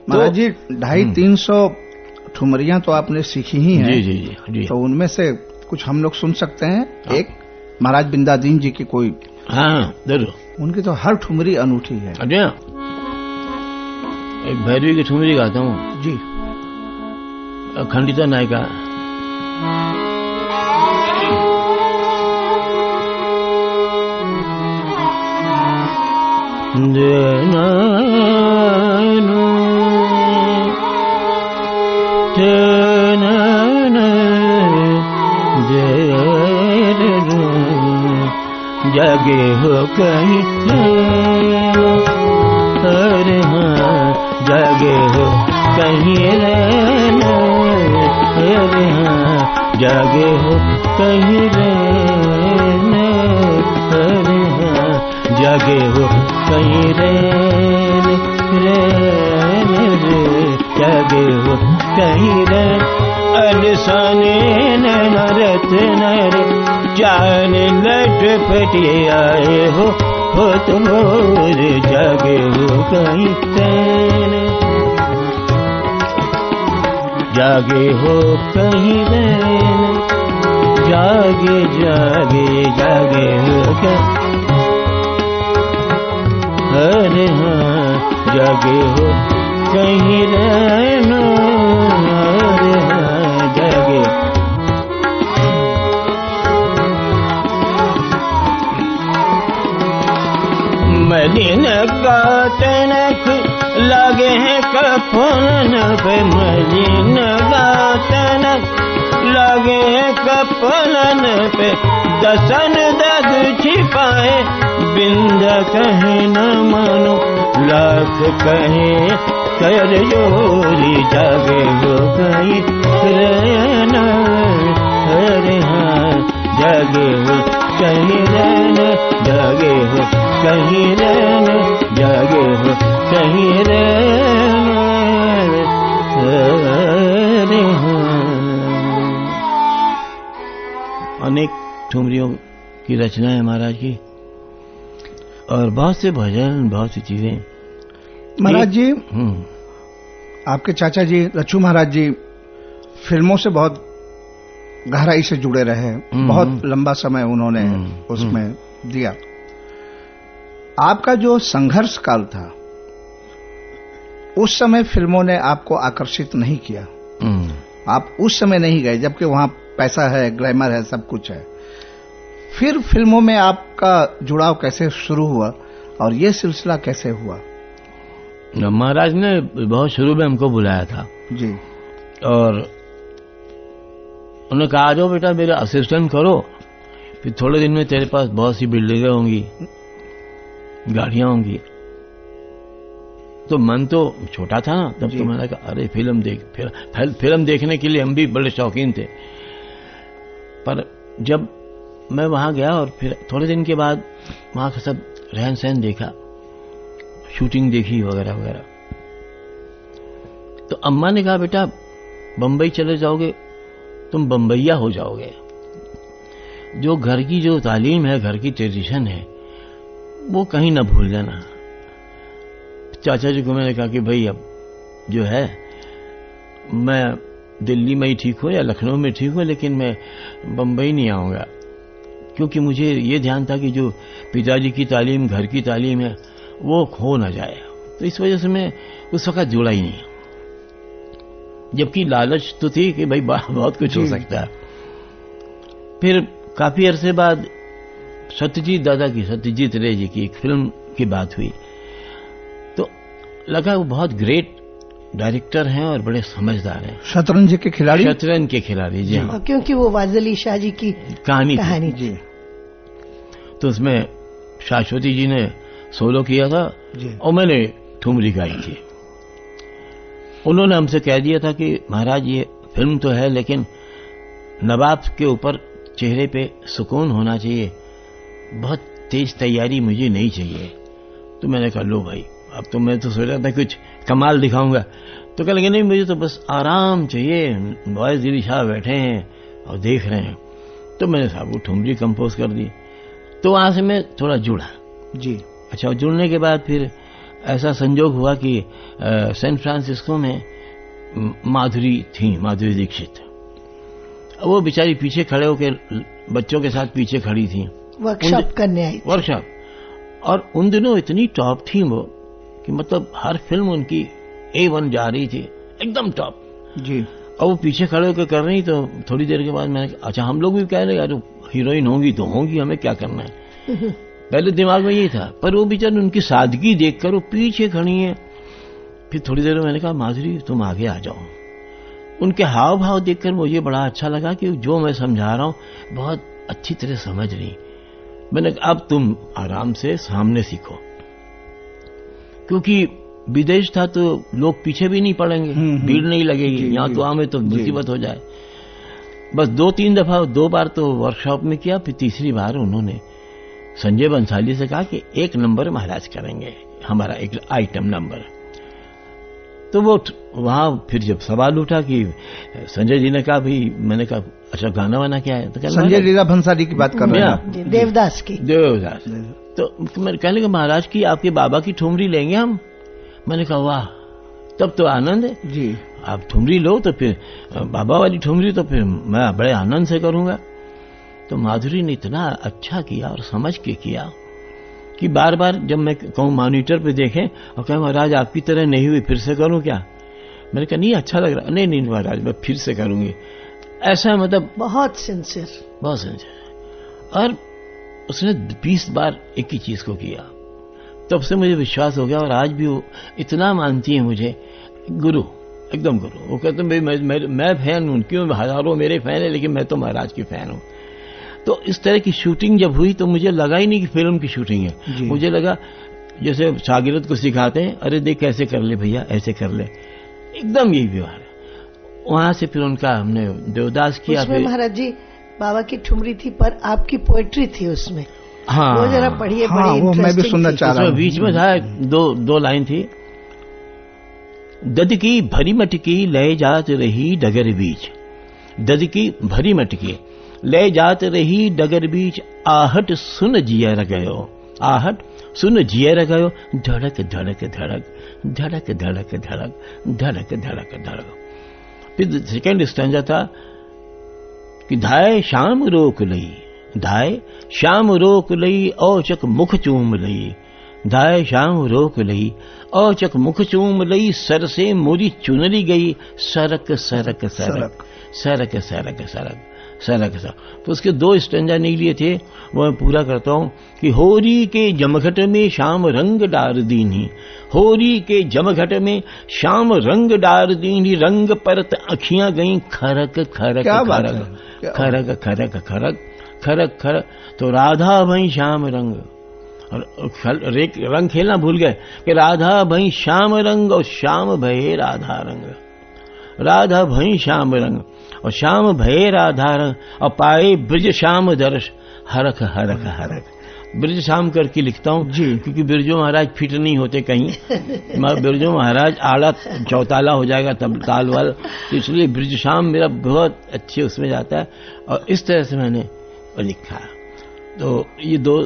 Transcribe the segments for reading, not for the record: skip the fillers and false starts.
महाराज जी 250-300 ठुमरियां तो आपने सीखी ही हैं। जी जी जी जी। तो उनमें से कुछ हम लोग सुन सकते हैं? एक महाराज बिंदादीन जी की कोई? हाँ जरूर। उनकी तो हर ठुमरी अनूठी है। अच्छा, एक भैरवी की ठुमरी गाता हूँ जी। खंडिता नायिका। जागे हो कहीं अरे हाँ, जागे हो कहीं रहना, अरे हाँ, जागे हो कहीं रहना, अरे हाँ, जागे हो कहीं रहना, रहना रे, जागे हो कहीं रहना, अनसाने नरत नर जान लट पटे आए हो तुम जागे हो कहीं रहना, जागे हो कहीं रहना, जागे जागे जागे हो कहीं, अरे हाँ, जागे हो कहीं रहना, अरे हाँ, जागे। मलिन का तनक लगे हैं कफन पे, मलिन का तनक लगे हैं कफन पे, दसन दग छिपाए बिंद कहे न मानो, लाख कहे कर जोरी, जागे हो कहीं रहना, अरे हाँ, जागे हो कहीं रहना, जागे हो कहीं रहना, जागे हो कहीं रहना, अरे हाँ। अनेक ठुमरियों की रचना है महाराज की, और बहुत से भजन, बहुत सी चीजें। महाराज जी, आपके चाचा जी लच्छू महाराज जी फिल्मों से बहुत गहराई से जुड़े रहे, बहुत लंबा समय उन्होंने उसमें दिया। आपका जो संघर्ष काल था उस समय फिल्मों ने आपको आकर्षित नहीं किया, आप उस समय नहीं गए, जबकि वहां पैसा है, ग्लैमर है, सब कुछ है। फिर फिल्मों में आपका जुड़ाव कैसे शुरू हुआ और ये सिलसिला कैसे हुआ? महाराज ने बहुत शुरू में हमको बुलाया था जी, और उन्होंने कहा, आ जाओ बेटा मेरा असिस्टेंट करो, फिर थोड़े दिन में तेरे पास बहुत सी बिल्डिंगें होंगी, गाड़ियां होंगी। तो मन तो छोटा था ना तब, तो मैंने कहा अरे फिल्म देखने के लिए हम भी बड़े शौकीन थे। पर जब मैं वहां गया और फिर थोड़े दिन के बाद वहां का सब रहन सहन देखा, शूटिंग देखी वगैरह वगैरह, तो अम्मा ने कहा बेटा बंबई चले जाओगे तुम बंबईया हो जाओगे, जो घर की जो तालीम है, घर की ट्रेडिशन है, वो कहीं ना भूल जाना। चाचा जी को मैंने कहा कि भाई अब जो है मैं दिल्ली में ही ठीक हूं या लखनऊ में ठीक हूं, लेकिन मैं बंबई नहीं आऊंगा, क्योंकि मुझे ये ध्यान था कि जो पिताजी की तालीम, घर की तालीम है, वो खो ना जाए। तो इस वजह से मैं उस वक्त जुड़ा ही नहीं, जबकि लालच तो थी कि भाई बहुत कुछ हो सकता है। फिर काफी अरसे बाद सत्यजीत रे जी की एक फिल्म की बात हुई, तो लगा वो बहुत ग्रेट डायरेक्टर हैं और बड़े समझदार हैं। शतरंज के खिलाड़ी, शतरंज के खिलाड़ी जी हाँ, क्योंकि वो वाजली शाह जी की कहानी जी। तो उसमें शाश्वती जी ने सोलो किया था और मैंने ठुमरी गाई थी। उन्होंने हमसे कह दिया था कि महाराज ये फिल्म तो है, लेकिन नवाब के ऊपर चेहरे पे सुकून होना चाहिए, बहुत तेज तैयारी मुझे नहीं चाहिए। तो मैंने कहा लो भाई, अब तो मैं तो सोच रहा था कुछ कमाल दिखाऊंगा, तो कह लगे नहीं मुझे तो बस आराम चाहिए, बॉयज दिली शाह बैठे हैं और देख रहे हैं। तो मैंने साहब वो ठुमरी कंपोज कर दी। तो वहां से मैं थोड़ा जुड़ा जी। अच्छा, जुड़ने के बाद फिर ऐसा संजोग हुआ कि सैन फ्रांसिस्को में माधुरी दीक्षित, वो बेचारी पीछे खड़े होकर बच्चों के साथ पीछे खड़ी थी, वर्कशॉप करने आई, वर्कशॉप। और उन दिनों इतनी टॉप थी वो कि मतलब हर फिल्म उनकी A1 जा रही थी, एकदम टॉप जी। और वो पीछे खड़े होकर कर रही, तो थोड़ी देर के बाद मैंने अच्छा हम लोग भी कह रहे यार हीरोइन होंगी तो होंगी, हमें क्या करना है। पहले दिमाग में यही था, पर वो बेचारी उनकी सादगी देखकर वो पीछे खड़ी है। फिर थोड़ी देर में मैंने कहा माधुरी तुम आगे आ जाओ। उनके हाव भाव देखकर मुझे बड़ा अच्छा लगा कि जो मैं समझा रहा हूं बहुत अच्छी तरह समझ रही। मैंने कहा अब तुम आराम से सामने सीखो, क्योंकि विदेश था तो लोग पीछे भी नहीं पड़ेंगे, भीड़ नहीं लगेगी, यहाँ तो हमें तो मुसीबत हो जाए। बस 2 बार तो वर्कशॉप में किया, फिर तीसरी बार उन्होंने संजय बंसाली से कहा कि 1 नंबर महाराज करेंगे, हमारा एक आइटम नंबर। तो वो वहां फिर जब सवाल उठा कि संजय जी ने कहा भाई, मैंने कहा अच्छा गाना वाना क्या है, तो संजय लीला भंसाली की बात कर रहे हैं, देवदास की। देवदास। तो मैं कहने लगा महाराज की आपके बाबा की ठुमरी लेंगे हम। मैंने कहा वाह, तब तो आनंद है जी, आप ठुमरी लो तो फिर बाबा वाली ठुमरी तो फिर मैं बड़े आनंद से करूंगा। तो माधुरी ने इतना अच्छा किया और समझ के किया कि बार बार जब मैं कहूँ मॉनिटर पे देखें और कहें महाराज आपकी तरह नहीं हुई, फिर से करूं क्या। मैंने कहा नहीं अच्छा लग रहा, नहीं महाराज मैं फिर से करूंगी। ऐसा मतलब बहुत सिंसियर, बहुत सिंसियर। और उसने 20 बार एक ही चीज को किया, तब से मुझे विश्वास हो गया। और आज भी वो इतना मानती है मुझे, गुरु, एकदम गुरु। वो कहते हैं भाई मैं फैन हूं, क्यों हजारों मेरे फैन है, लेकिन मैं तो महाराज की फैन हूं। तो इस तरह की शूटिंग जब हुई तो मुझे लगा ही नहीं कि फिल्म की शूटिंग है। मुझे लगा जैसे शागिर्द को सिखाते हैं, अरे देख कैसे कर ले भैया, ऐसे कर ले, एकदम यही व्यवहार है। वहां से फिर उनका हमने देवदास किया। उसमें महाराज जी बाबा की ठुमरी थी, पर आपकी पोएट्री थी उसमें। हाँ, वो जरा पढ़िए, हाँ, बड़ी वो मैं भी सुनना चाह रहा हूँ। बीच में था दो लाइन थी। दद की भरी मटकी ले जात रही डगर बीच, दद की भरी मटकी ले जात रही डगर बीच, आहट सुन जियर गयो, आहट सुन जियर गयो, धड़क धड़क धड़क धड़क धड़क धड़क धड़क धड़क धड़क। फिर सेकेंड स्टैंजा था कि धाय शाम रोक लई, धाय शाम रोक लई, औचक मुख चूम लई, धाय शाम रोक लई, औचक मुख चूम लई, सर से मोरी चुनरी गई, सरक सरक सरक सरक सरक सरक सरक सरक। तो उसके 2 स्टैंजा नहीं लिए थे, वो मैं पूरा करता हूं कि होरी के जमघट में शाम रंग डार दीनी, होरी के जमघट में शाम रंग डार दीनी, रंग परत अखियां गई खरक खरक खरक खरक खरक खरक खरक खरक। तो राधा भई श्याम रंग, और रंग खेलना भूल गए कि राधा भई श्याम रंग और श्याम भये राधा रंग, राधा भई श्याम रंग और श्याम भये राधा रंग, और पाए ब्रज श्याम दर्श हरख हरख हरख। ब्रज श्याम करके लिखता हूँ क्योंकि बिरजू महाराज फिट नहीं होते कहीं, बिरजू महाराज आड़ा चौताला हो जाएगा तब ताल वाल, तो इसलिए ब्रज श्याम मेरा बहुत अच्छे उसमें जाता है। और इस तरह से मैंने लिखा। तो ये 2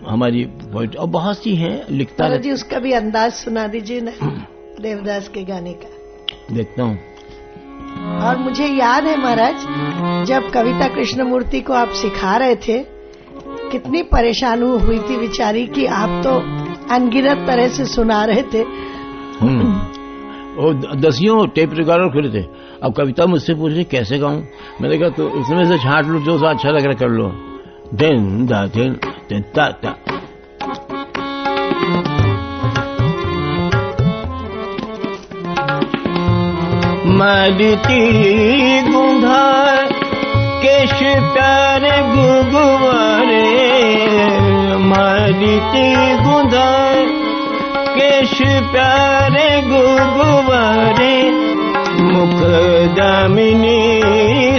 हमारी पॉइंट, और बहुत सी हैं लिखता है जी। उसका भी अंदाज सुना दीजिए ना, देवदास के गाने का। देखता हूँ। और मुझे याद है महाराज, जब कविता कृष्णमूर्ति को आप सिखा रहे थे, कितनी परेशान हुई थी बेचारी कि आप तो अनगिनत तरह से सुना रहे थे। वो 10 टेप रिकॉर्डर खुले थे। अब कविता मुझसे पूछ रही कैसे गाऊं, मैंने कहा तो इसमें से छांट लो, जो सा अच्छा लग रहा कर लो। दिन दा दिन दिन ता ता। मलती गुंधार केश प्यारे गुगुवारे, मलती गुंधार केश प्यारे गुगुवारे, मुख दामिनी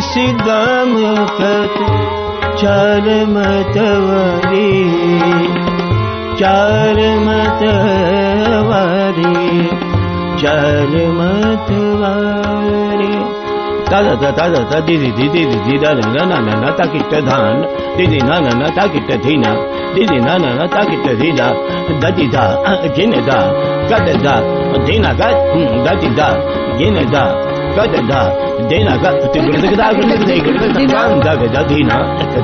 सिदम कत चार मतवारी, चार मतवारी, चार मतवारी। तादा तादा ता दीदी दीदी दीदी दा ना ना ना ना ताकिट धान दीदी ना ना ना ताकिट धीना दीदी ना ना ना ताकिट धीना ददी दा जिन दा कद दा धीना का ददी दा जिन दा कद दा देना का तिगड़ दा दा दा दीना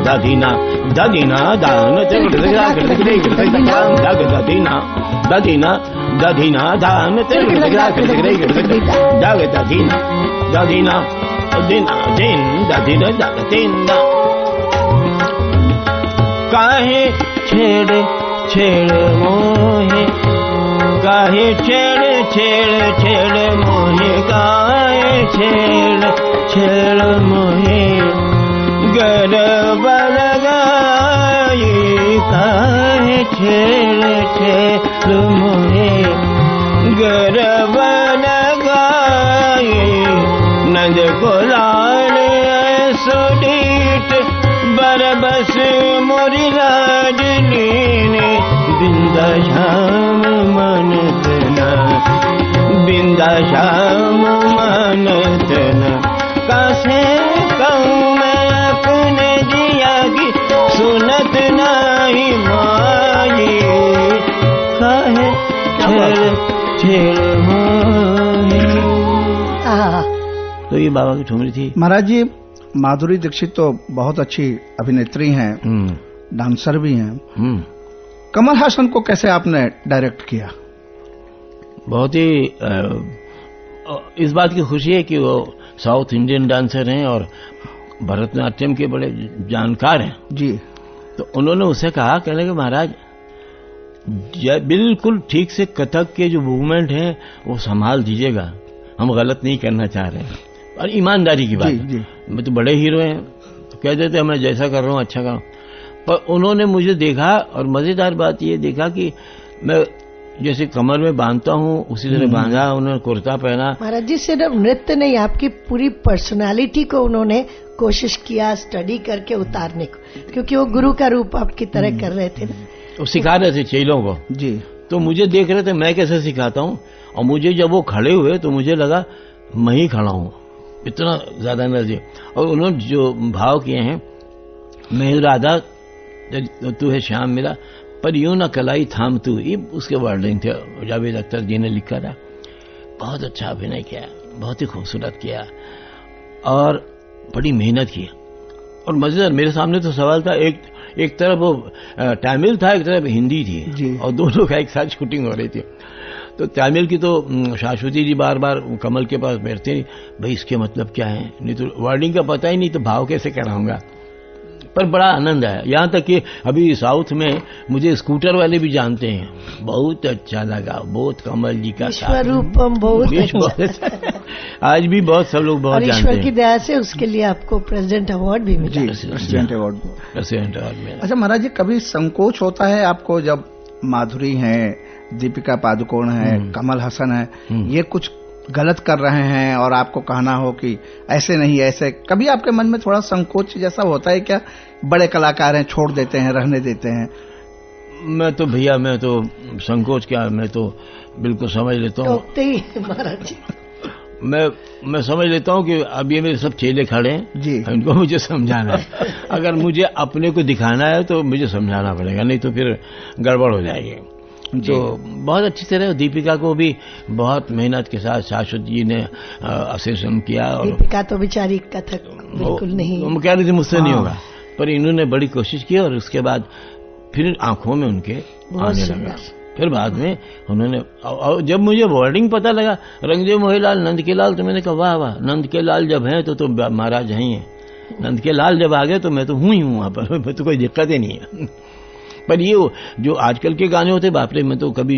दादीना दादीना दान तिगड़ दा दा दीना दादीना दादीना दान तिगड़ दा दादीना दादीना दिन दिन दादीना दादीना काहे छेड़ छेड़ मोहे काहे छेड़ छेड़ छेड़ मोहे काहे छेड़ छेड़ मोहे गरबा लगाई काहे छेड़ छेड़ मोहे गरबा लगाई नंद को लाल सुडीट बरबस मोरी लाडली ने बिंदा श्याम मनतना बिंदा श्याम मनतना कासे कहूँ मैं अपने जिया की सुनत नहीं माई काहे छेड़ छेड़ मोही। तो ये बाबा की ठुमरी थी। महाराज जी, माधुरी दीक्षित तो बहुत अच्छी अभिनेत्री हैं, डांसर भी हैं। कमल हासन को कैसे आपने डायरेक्ट किया? बहुत ही इस बात की खुशी है कि वो साउथ इंडियन डांसर हैं और भरतनाट्यम के बड़े जानकार हैं जी। तो उन्होंने उसे कहा, कहने के महाराज बिल्कुल ठीक से कथक के जो मूवमेंट है वो संभाल दीजिएगा, हम गलत नहीं करना चाह रहे हैं। और ईमानदारी की बात है, मैं तो बड़े हीरो हैं तो कह देते मैं जैसा कर रहा हूँ अच्छा कर रहा हूँ। पर उन्होंने मुझे देखा और मजेदार बात ये देखा कि मैं जैसे कमर में बांधता हूँ उसी तरह बांधा, उन्होंने कुर्ता पहना। महाराज जी सिर्फ नृत्य नहीं, आपकी पूरी पर्सनालिटी को उन्होंने कोशिश किया स्टडी करके उतारने को, क्योंकि वो गुरु का रूप आपकी तरह कर रहे थे ना। वो सिखा रहे थे चेलों को जी। तो मुझे देख रहे थे मैं कैसे सिखाता हूँ, और मुझे जब वो खड़े हुए तो मुझे लगा मैं ही खड़ा हूँ, इतना ज्यादा एनर्जी। और उन्होंने जो भाव किए हैं, मैं राधा तू है श्याम मेरा पर यूं न कलाई थाम तू, ये उसके वर्डिंग थे, जावेद अख्तर जी ने लिखा था। बहुत अच्छा अभिनय किया, बहुत ही खूबसूरत किया और बड़ी मेहनत की। और मजेदार, मेरे सामने तो सवाल था, एक तरफ वो तमिल था, एक तरफ हिंदी थी और दोनों का एक साथ शूटिंग हो रही थी। तो तमिल की तो शाश्वती जी बार बार कमल के पास बैठते नहीं, भाई इसके मतलब क्या है, नहीं तो वर्डिंग का पता ही नहीं तो भाव कैसे कराऊंगा। पर बड़ा आनंद आया, यहाँ तक कि अभी साउथ में मुझे स्कूटर वाले भी जानते हैं, बहुत अच्छा लगा, बहुत कमल जी का विश्वरूपम बहुत आज भी बहुत सब लोग बहुत जानते हैं। ईश्वर की दया से उसके लिए आपको प्रेसिडेंट अवार्ड भी मिला। प्रेसिडेंट अवार्ड मिला। अच्छा महाराज जी, कभी संकोच होता है आपको जब माधुरी हैं, दीपिका पादुकोण है, कमल हासन है, ये कुछ गलत कर रहे हैं और आपको कहना हो कि ऐसे नहीं ऐसे, कभी आपके मन में थोड़ा संकोच जैसा होता है क्या? बड़े कलाकार हैं, छोड़ देते हैं, रहने देते हैं। मैं तो भैया, मैं तो संकोच क्या, मैं तो बिल्कुल समझ लेता हूँ महाराज जी। मैं समझ लेता हूँ कि अब ये मेरे सब चेले खड़े हैं जी, इनको मुझे समझाना है। अगर मुझे अपने को दिखाना है तो मुझे समझाना पड़ेगा, नहीं तो फिर गड़बड़ हो जाएगी। तो बहुत अच्छी तरह दीपिका को भी बहुत मेहनत के साथ शाश्वत जी ने असेसन किया। और दीपिका तो बेचारी कथक बिल्कुल नहीं, वो कह रही थी मुझसे नहीं होगा, पर इन्होंने बड़ी कोशिश की और उसके बाद फिर आंखों में उनके आने लगा। फिर बाद में उन्होंने, जब मुझे वर्डिंग पता लगा रंगदेव मोहीलाल नंद के लाल, तो मैंने कहा वाह वाह, नंद के लाल जब हैं तो महाराज हैं ही हैं, नंद के लाल जब आ गए तो मैं तो हूं ही हूं वहां पर, तो कोई दिक्कत ही नहीं है। पर ये जो आजकल के गाने होते, बाप रे, मैं तो कभी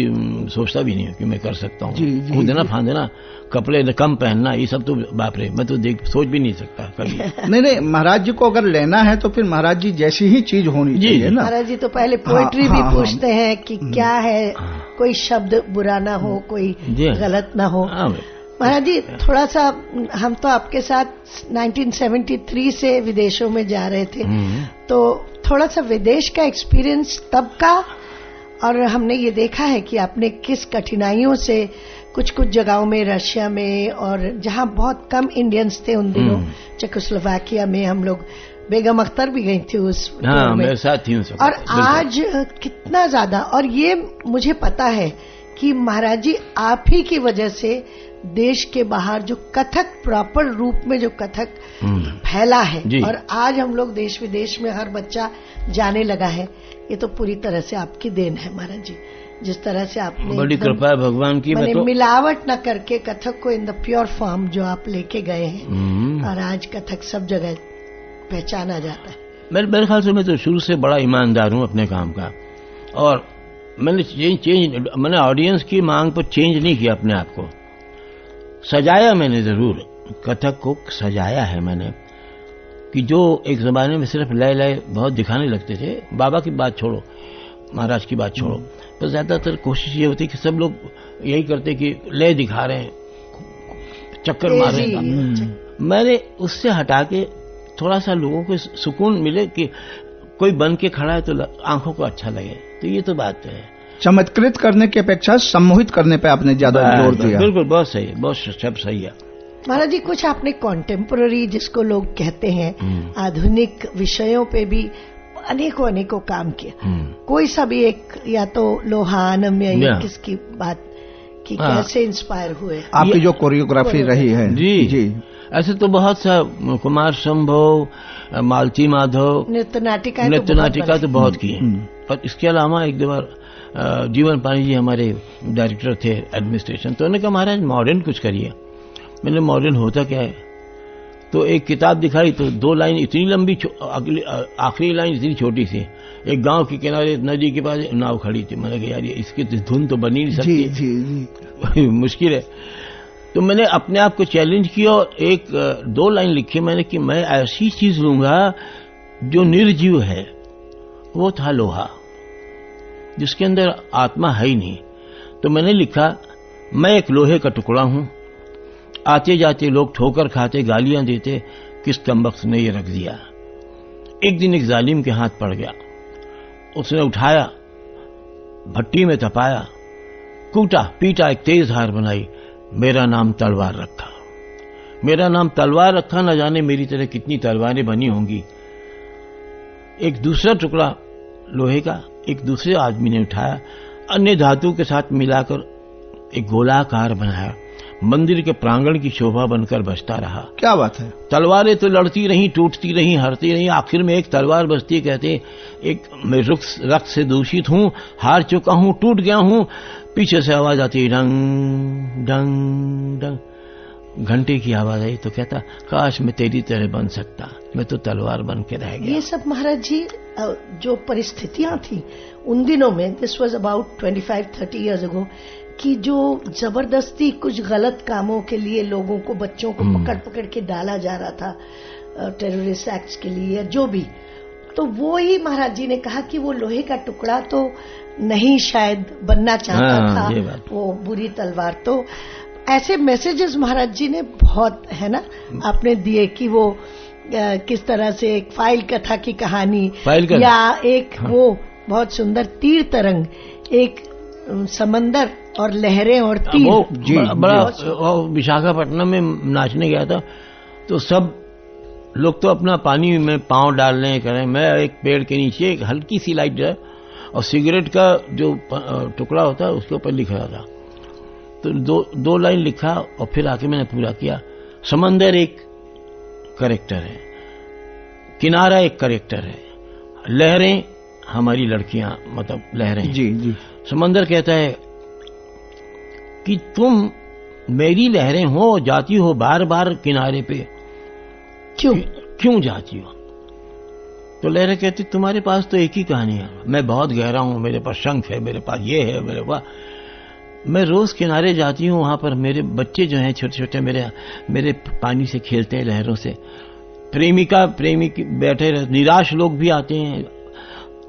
सोचता भी नहीं कि मैं कर सकता हूँ। कूदना फांदना, कपड़े कम पहनना, ये सब तो बाप रे, मैं तो सोच भी नहीं सकता कभी। नहीं, महाराज जी को अगर लेना है तो फिर महाराज जी जैसी ही चीज होनी चाहिए ना। महाराज जी तो पहले पोएट्री भी पूछते हैं कि क्या है, कोई शब्द बुरा ना हो, कोई गलत ना हो। महाराज जी थोड़ा सा, हम तो आपके साथ 1973 से विदेशों में जा रहे थे, तो थोड़ा सा विदेश का एक्सपीरियंस तब का, और हमने ये देखा है कि आपने किस कठिनाइयों से कुछ कुछ जगहों में, रशिया में, और जहां बहुत कम इंडियंस थे उन दिनों, चेकोस्लोवाकिया में हम लोग, बेगम अख्तर भी गई थी उस हाँ, मेरे साथ थी। और आज कितना ज्यादा, और ये मुझे पता है कि महाराज जी आप ही की वजह से देश के बाहर जो कथक प्रॉपर रूप में जो कथक फैला है, और आज हम लोग देश विदेश में हर बच्चा जाने लगा है, ये तो पूरी तरह से आपकी देन है महाराज जी। जिस तरह से आपने बड़ी कृपा है भगवान की, मैंने मिलावट न करके कथक को इन द प्योर फॉर्म जो आप लेके गए हैं, और आज कथक सब जगह पहचाना जाता है। मेरे ख्याल से मैं तो शुरू से बड़ा ईमानदार हूं अपने काम का, और मैंने ऑडियंस की मांग पर चेंज नहीं किया अपने आप को। सजाया मैंने जरूर, कथक को सजाया है मैंने, कि जो एक जमाने में सिर्फ लय लय बहुत दिखाने लगते थे, बाबा की बात छोड़ो, महाराज की बात छोड़ो, पर ज्यादातर कोशिश ये होती कि सब लोग यही करते कि लय दिखा रहे हैं, चक्कर मार रहे हैं। मैंने उससे हटा के थोड़ा सा लोगों को सुकून मिले कि कोई बन के खड़ा है तो आंखों को अच्छा लगे, तो ये तो बात है। चमत्कृत करने की अपेक्षा सम्मोहित करने पे आपने ज्यादा जोर दिया। बिल्कुल, बहुत सही है, बहुत सब सही है महाराज जी। कुछ आपने कॉन्टेम्पोररी जिसको लोग कहते हैं, आधुनिक विषयों पे भी अनेकों काम किए। कोई सा भी एक, या तो लोहा, अनम्य, या किसकी बात कि कैसे इंस्पायर हुए आपकी जो कोरियोग्राफी रही है? जी, ऐसे तो बहुत सा, कुमार संभव, मालती माधव, नृत्य नाटिका तो बहुत की है। पर इसके अलावा एक दो बार जीवन पानी जी हमारे डायरेक्टर थे एडमिनिस्ट्रेशन, तो उन्होंने कहा महाराज मॉडर्न कुछ करिए। मैंने मॉडर्न होता क्या है, तो एक किताब दिखाई तो 2 लाइन इतनी लंबी, आखिरी लाइन इतनी छोटी सी, एक गांव के किनारे नदी के पास नाव खड़ी थी। मैंने कहा यार इसकी धुन तो बनी नहीं सकती, जी। मुश्किल है। तो मैंने अपने आप को चैलेंज किया और 1-2 लाइन लिखी मैंने कि मैं ऐसी चीज लूंगा जो निर्जीव है। वो था लोहा, जिसके अंदर आत्मा है ही नहीं। तो मैंने लिखा, मैं एक लोहे का टुकड़ा हूं, आते जाते लोग ठोकर खाते, गालियां देते, किस कमबख्त ने ये रख दिया। एक दिन एक जालिम के हाथ पड़ गया, उसने उठाया, भट्टी में तपाया, कूटा पीटा, एक तेज धार बनाई, मेरा नाम तलवार रखा। मेरा नाम तलवार रखा, न जाने मेरी तरह कितनी तलवारें बनी होंगी। एक दूसरा टुकड़ा लोहे का एक दूसरे आदमी ने उठाया, अन्य धातु के साथ मिलाकर एक गोलाकार बनाया, मंदिर के प्रांगण की शोभा बनकर बचता रहा। क्या बात है। तलवारें तो लड़ती रहीं, टूटती रहीं, हरती रहीं, आखिर में एक तलवार बचती। कहते एक मैं रक्त से दूषित हूं, हार चुका हूं, टूट गया हूं। पीछे से आवाज आती, डंग डंग डंग, घंटे की आवाज आई। तो कहता काश मैं तेरी तरह बन सकता, मैं तो तलवार बन के रह गया। ये सब महाराज जी जो परिस्थितियां थी उन दिनों में, this was about 25-30 years ago, कि जो जबरदस्ती कुछ गलत कामों के लिए लोगों को, बच्चों को पकड़ के डाला जा रहा था टेररिस्ट एक्ट्स के लिए या जो भी, तो वो ही महाराज जी ने कहा कि वो लोहे का टुकड़ा तो नहीं शायद बनना चाहता था, वो बुरी तलवार। तो ऐसे मैसेजेस महाराज जी ने बहुत, है ना, आपने दिए कि वो किस तरह से एक फाइल कथा की कहानी, या एक वो बहुत सुंदर तीर तरंग, एक समंदर और लहरें और तीर। बड़ा विशाखापट्टनम में नाचने गया था, तो सब लोग तो अपना पानी में पांव डालने करें, मैं एक पेड़ के नीचे एक हल्की सी लाइट है और सिगरेट का जो टुकड़ा होता है उसके ऊपर लिख रहा था। तो 2 लाइन लिखा और फिर आके मैंने पूरा किया। समंदर एक कैरेक्टर है, किनारा एक कैरेक्टर है, लहरें हमारी लड़कियां, मतलब लहरें। जी जी। समंदर कहता है कि तुम मेरी लहरें हो, जाती हो बार बार किनारे पे, क्यों जाती हो? तो लहरें कहती तुम्हारे पास तो एक ही कहानी है, मैं बहुत गहरा हूं, मेरे पास शंख है, मेरे पास ये है, मेरे पास, मैं रोज किनारे जाती हूं, वहां पर मेरे बच्चे जो हैं छोटे छोटे मेरे पानी से खेलते हैं, लहरों से। प्रेमिक बैठे रहे, निराश लोग भी आते हैं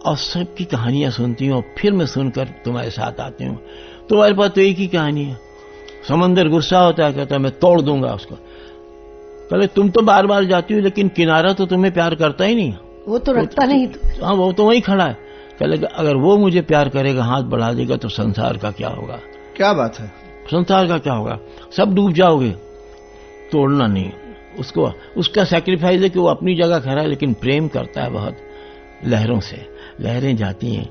और सबकी कहानियां सुनती हूँ, फिर मैं सुनकर तुम्हारे साथ आती हूँ। तुम्हारे पास तो एक ही कहानी है। समंदर गुस्सा होता है, कहता है मैं तोड़ दूंगा उसको। कहले तुम तो बार बार जाती हो, लेकिन किनारा तो तुम्हें प्यार करता ही नहीं, वो तो रखता नहीं। हाँ, वो तो वहीं खड़ा है। कहले अगर वो मुझे प्यार करेगा, हाथ बढ़ा देगा, तो संसार का क्या होगा? क्या बात है। संसार का क्या होगा, सब डूब जाओगे। तोड़ना नहीं उसको, उसका सैक्रिफाइस है कि वो अपनी जगह खड़ा है, लेकिन प्रेम करता है बहुत लहरों से। लहरें जाती हैं,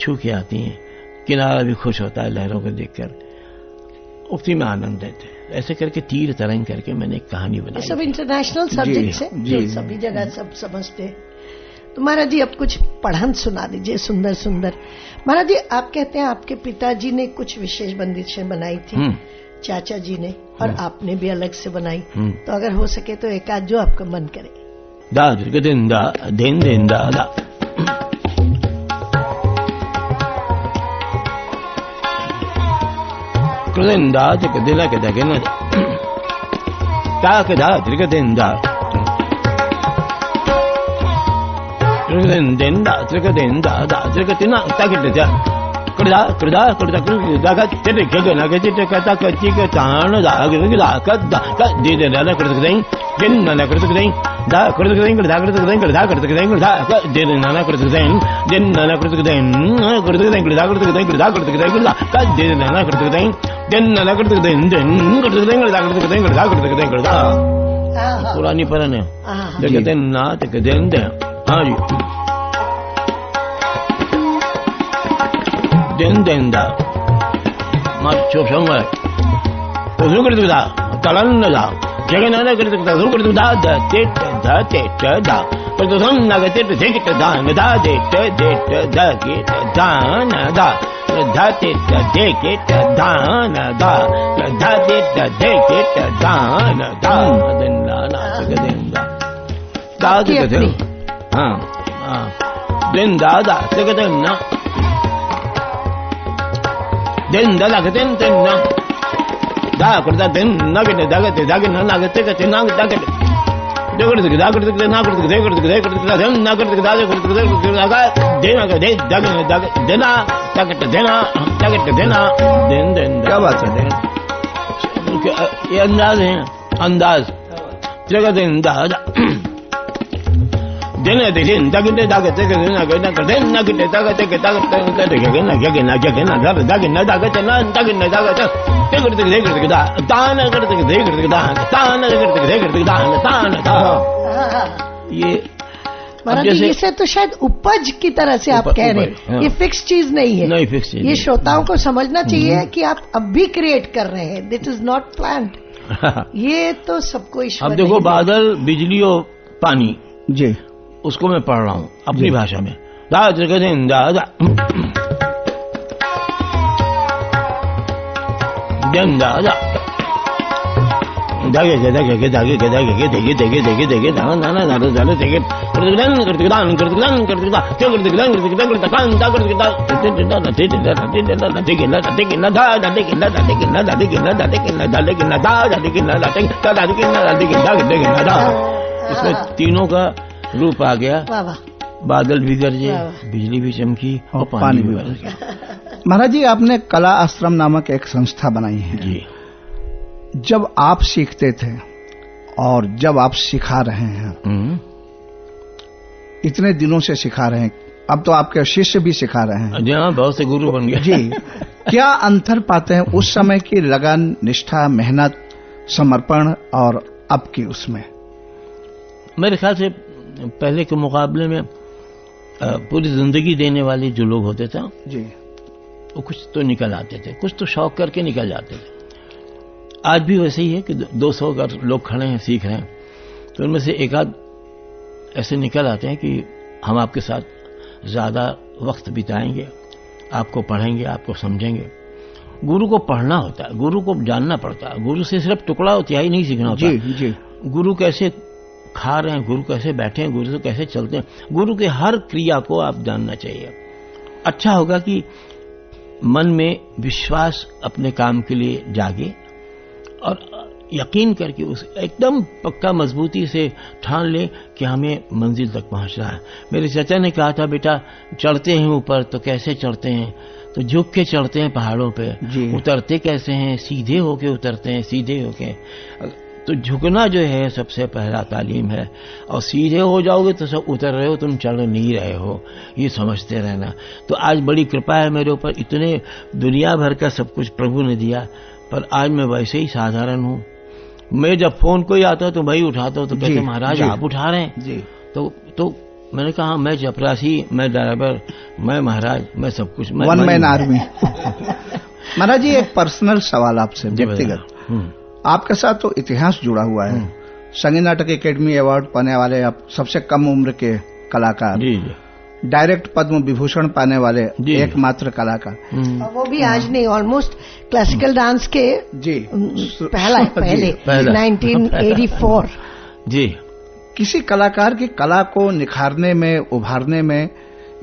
छू के आती हैं, किनारा भी खुश होता है लहरों को देखकर, उसी में आनंद लेते हैं। ऐसे करके तीर तरंग करके मैंने एक कहानी बनाई। सब इंटरनेशनल सब्जेक्ट्स है जो सभी जगह सब समझते हैं। तो महाराज जी अब कुछ पढ़न सुना दीजिए सुंदर सुंदर। महाराज जी आप कहते हैं आपके पिताजी ने कुछ विशेष बंदिशें बनाई थी, चाचा जी ने, और आपने भी अलग से बनाई। तो अगर हो सके तो एक आध जो आपका मन करे। दा दिन दा दिन दिन दा दा कृदिंदा जक दिला के दगे न ताक दा त्रिकदिंदा कृदिंदा त्रिकदिंदा दा त्रिकदिना ताकिट जा कृदा कृदा कृदा कृदा का तेरे के ना के चिट का ता कच्ची के तान दा गिरदा कदा का दे दे ना कृदगदें दिन ना कृदगदें दा कृदगदें कृदा कृदगदें कृदा कृदगदें कृदा का दे दे ना कृदगदें दिन ना कृदगदें कृदगदें कृदा कृदगदें कृदा कृदगदें कृदा का दे दे ना कृदगदें दिन ना कृदगदें दिन कृदगदें कृदा कृदगदें कृदा कृदगदें कृदा। पुरानी परन है जगदें ना तकदें दे। हां जी दिन दिन दा माचो संगे तो कर दो दा तलन न दा जगह ना कर दो दा दा ते दा पर तो हम ना गते ते के दा दा दे दा के दा ना दा धा ते दे के दा ना दा धा ते दे के दा ना दा दिन ना के दिन दा के दे। हां हां दिन दा के दिन ना दिन दा के दिन ना दा करता दिन ना के दा के ना के ते ना दा के दे कर दे ना कर दे दिन ना कर दे दा देना के दे दा के देना दा के देना दिन दिन। क्या बात है, ये अंदाज है, अंदाज जगह दिन दा दिन दिन तक दे तक तक ना के ना कर दे ना के तक तक तक तक के ना के ना के ना दा दा के ना दा के ना तक ना दा के ते कर दे दा तान कर दे दा तान कर दे दा तान दा। ये महाराज जी इसे तो शायद उपज की तरह से आप कह रहे हैं, ये फिक्स चीज नहीं है। नहीं फिक्स चीज, ये श्रोताओं को समझना चाहिए कि आप अब भी क्रिएट कर रहे हैं, दिट इज नॉट प्लान्ड। ये तो सबको ईश्वर। अब देखो बादल, बिजली और पानी जी, उसको मैं पढ़ रहा हूँ अपनी भाषा में। दा दिन दा दिन दा दागे के दागे के दागे के दागे के देगे देगे देगे देगे दाना दाना दाना दाना देगे करदगदान करदगदान करदगदान करदगदा क्या करदगदान करदगदान करदगदान दा करदगदा दा देगे ना देगे ना दा देगे ना देगे ना देगे ना देगे ना देगे ना दा देगे ना देगे ना देगे ना दा। इसमें तीनों का रूप आ गया। बादल भी गरजे, बिजली भी चमकी और पानी भी बरस गया। महाराज जी आपने कला आश्रम नामक एक संस्था बनाई है जी। जब आप सीखते थे और जब आप सिखा रहे हैं, इतने दिनों से सिखा रहे हैं, अब तो आपके शिष्य भी सिखा रहे हैं। जी हाँ, बहुत से गुरु बन गए जी। क्या अंतर पाते हैं उस समय की लगन, निष्ठा, मेहनत, समर्पण और अब की उसमें? मेरे ख्याल से पहले के मुकाबले में पूरी जिंदगी देने वाले जो लोग होते थे जी, वो कुछ तो निकल आते थे, कुछ तो शौक करके निकल जाते थे। आज भी वैसे ही है कि 200 अगर लोग खड़े हैं सीख रहे हैं तो उनमें से एक आध ऐसे निकल आते हैं कि हम आपके साथ ज्यादा वक्त बिताएंगे, आपको पढ़ेंगे, आपको समझेंगे। गुरु को पढ़ना होता है, गुरु को जानना पड़ता है। गुरु से सिर्फ टुकड़ा और तिहाई नहीं सीखना होता। जी जी। गुरु कैसे खा रहे हैं, गुरु कैसे बैठे हैं, गुरु से कैसे चलते हैं, गुरु के हर क्रिया को आप जानना चाहिए। अच्छा होगा कि मन में विश्वास अपने काम के लिए जागे और यकीन करके उस एकदम पक्का मजबूती से ठान ले कि हमें मंजिल तक पहुंचना है। मेरे चाचा ने कहा था, बेटा चढ़ते हैं ऊपर तो कैसे चढ़ते हैं, तो झुक के चढ़ते हैं पहाड़ों पे, उतरते कैसे हैं, सीधे होके उतरते हैं, सीधे होके। तो झुकना जो है सबसे पहला तालीम है, और सीधे हो जाओगे तो सब उतर रहे हो, तुम चढ़ नहीं रहे हो, ये समझते रहना। तो आज बड़ी कृपा है मेरे ऊपर, इतने दुनिया भर का सब कुछ प्रभु ने दिया, पर आज मैं वैसे ही साधारण हूँ। मैं जब फोन कोई आता तो भाई उठाता हूँ तो कहते महाराज आप उठा रहे हैं जी। तो मैंने कहा मैं चपरासी, मैं ड्राइवर, मैं महाराज, मैं सब कुछ, वन मैन आर्मी। महाराज जी एक पर्सनल सवाल आपसे व्यक्तिगत, आपके साथ तो इतिहास जुड़ा हुआ है, संगीत नाटक अकेडमी अवार्ड पाने वाले आप सबसे कम उम्र के कलाकार, डायरेक्ट पद्म विभूषण पाने वाले एकमात्र कलाकार, वो भी आज नहीं, ऑलमोस्ट क्लासिकल डांस के जी पहले 1984 जी। किसी कलाकार की कला को निखारने में, उभारने में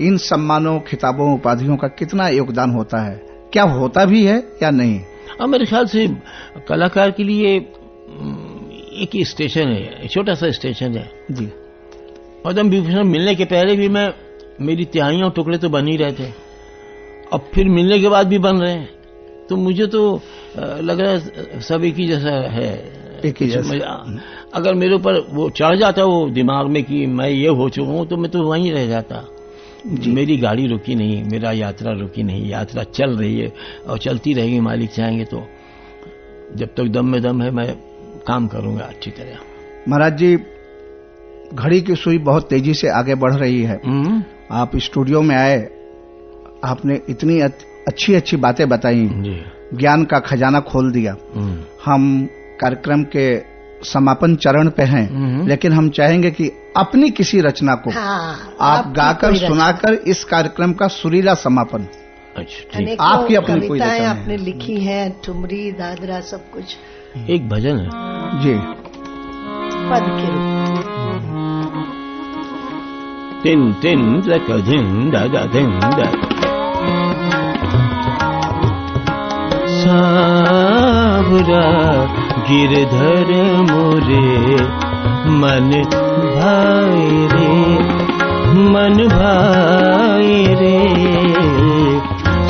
इन सम्मानों, खिताबों, उपाधियों का कितना योगदान होता है? क्या होता भी है या नहीं? मेरे ख्याल से कलाकार के लिए एक ही स्टेशन है, छोटा सा स्टेशन है जी। पद्म विभूषण मिलने के पहले भी मेरी तिहाइयों टुकड़े तो बन ही रहे थे, अब फिर मिलने के बाद भी बन रहे हैं, तो मुझे तो लग रहा है सब एक ही जैसा है, एक ही जैसा। अगर मेरे ऊपर वो चढ़ जाता वो दिमाग में कि मैं ये हो चुका हूं तो मैं तो वहीं रह जाता। मेरी गाड़ी रुकी नहीं, मेरा यात्रा रुकी नहीं, यात्रा चल रही है और चलती रहेगी, मालिक चाहेंगे तो। जब तक दम में दम है मैं काम करूंगा अच्छी तरह। महाराज जी घड़ी की सुई बहुत तेजी से आगे बढ़ रही है। आप स्टूडियो में आए, आपने इतनी अच्छी अच्छी बातें बताई, ज्ञान का खजाना खोल दिया। हम कार्यक्रम के समापन चरण पे हैं, लेकिन हम चाहेंगे कि अपनी किसी रचना को आप गाकर सुनाकर इस कार्यक्रम का सुरीला समापन। अच्छा, आपकी अपनी कोई कविताएं आपने लिखी हैं, ठुमरी, दादरा, सब कुछ। एक भजन है जी, पद के रूप। तिन तिन तक धिन दादा धिन सावरा गिरधर मोरे मन भाई रे, मन भाई रे,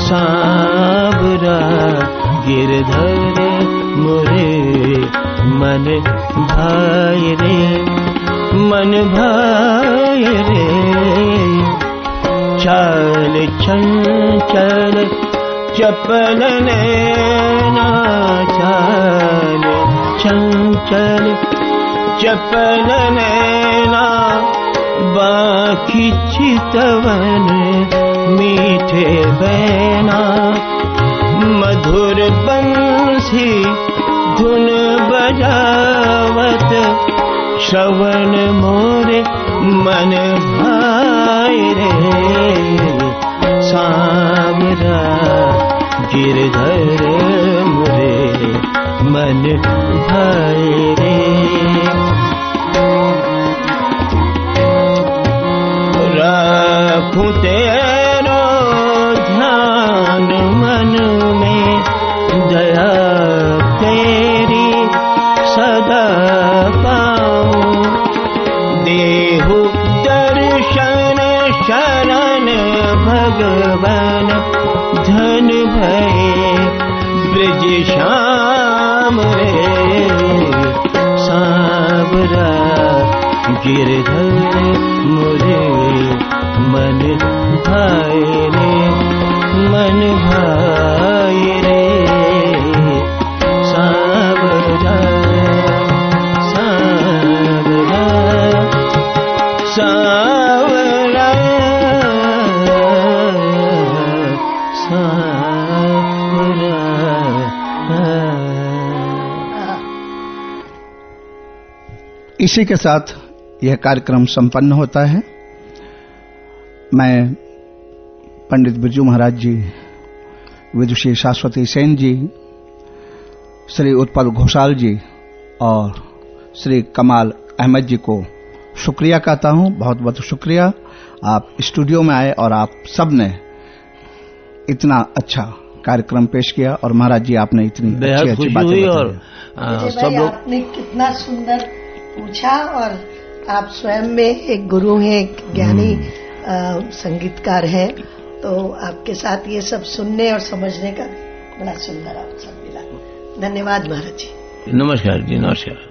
सावरा गिरधर मोरे मन भाई रे, मन भाई रे, चाल चंचल चपल नैना, चाल चंचल चपल नैना, बाकी चितवन मीठे बैना, मधुर बंसी धुन बजावत, श्रवण मोरे मन भाई रे, सावरा गिरधर मोरे मन भाई रे। राखूं तेरो ध्यान मन में, दया तेरी सदा पाऊं, देहु दर्शन शरण भगवान, धन भये ब्रज श्याम रे, सावरा गिरधर मोरे मन भाई रे, मन भाई रे, सावरा सावरा सावरा सावरा। इसी के साथ यह कार्यक्रम संपन्न होता है। मैं पंडित बिरजू महाराज जी, विदुषी शाश्वती सेन जी, श्री उत्पल घोषाल जी और श्री कमाल अहमद जी को शुक्रिया कहता हूं। बहुत बहुत शुक्रिया, आप स्टूडियो में आए और आप सब ने इतना अच्छा कार्यक्रम पेश किया, और महाराज जी आपने इतनी अच्छी बातें बताई। और सब लोग आपने कितना सुंदर पूछा, और आप स्वयं में एक गुरु हैं, एक ज्ञानी संगीतकार हैं, तो आपके साथ ये सब सुनने और समझने का बड़ा सुंदर अवसर मिला। धन्यवाद महाराज जी। नमस्कार जी, नमस्कार।